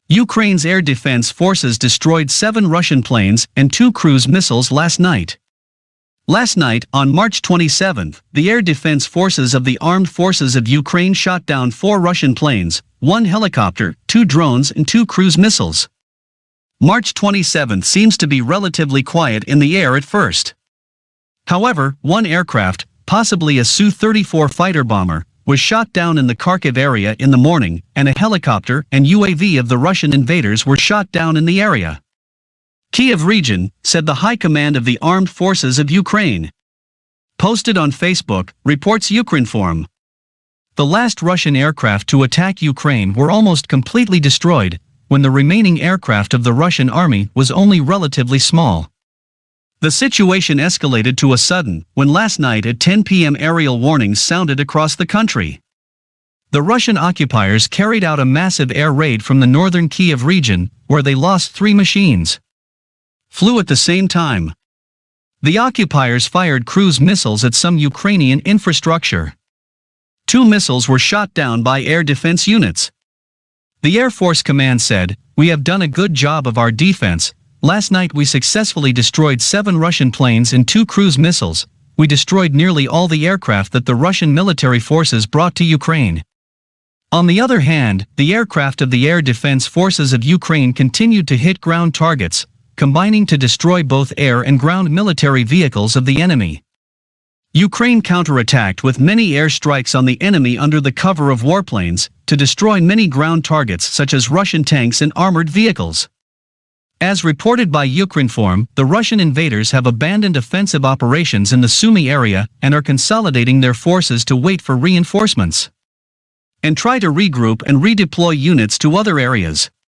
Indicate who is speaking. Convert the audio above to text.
Speaker 1: Ukraine's air defense forces destroyed 7 Russian planes and 2 cruise missiles last night. Last night, on March 27, the air defense forces of the Armed Forces of Ukraine shot down 4 Russian planes, 1 helicopter, 2 drones and 2 cruise missiles. March 27 seems to be relatively quiet in the air at first. However, 1 aircraft, possibly a Su-34 fighter bomber, was shot down in the Kharkiv area in the morning, and a helicopter and UAV of the Russian invaders were shot down in the area. Kyiv region, said the High Command of the Armed Forces of Ukraine. Posted on Facebook, reports Ukrinform. The last Russian aircraft to attack Ukraine were almost completely destroyed, when the remaining aircraft of the Russian army was only relatively small. The situation escalated to a sudden when last night at 10 p.m. aerial warnings sounded across the country. The Russian occupiers carried out a massive air raid from the northern Kyiv region, where they lost 3 machines. Flew at the same time. The occupiers fired cruise missiles at some Ukrainian infrastructure. 2 missiles were shot down by air defense units. The Air Force Command said, "We have done a good job of our defense. Last night we successfully destroyed 7 Russian planes and 2 cruise missiles. We destroyed nearly all the aircraft that the Russian military forces brought to Ukraine." On the other hand, the aircraft of the Air Defense Forces of Ukraine continued to hit ground targets, combining to destroy both air and ground military vehicles of the enemy. Ukraine counterattacked with many airstrikes on the enemy under the cover of warplanes, to destroy many ground targets such as Russian tanks and armored vehicles. As reported by Ukrinform, the Russian invaders have abandoned offensive operations in the Sumy area and are consolidating their forces to wait for reinforcements and try to regroup and redeploy units to other areas.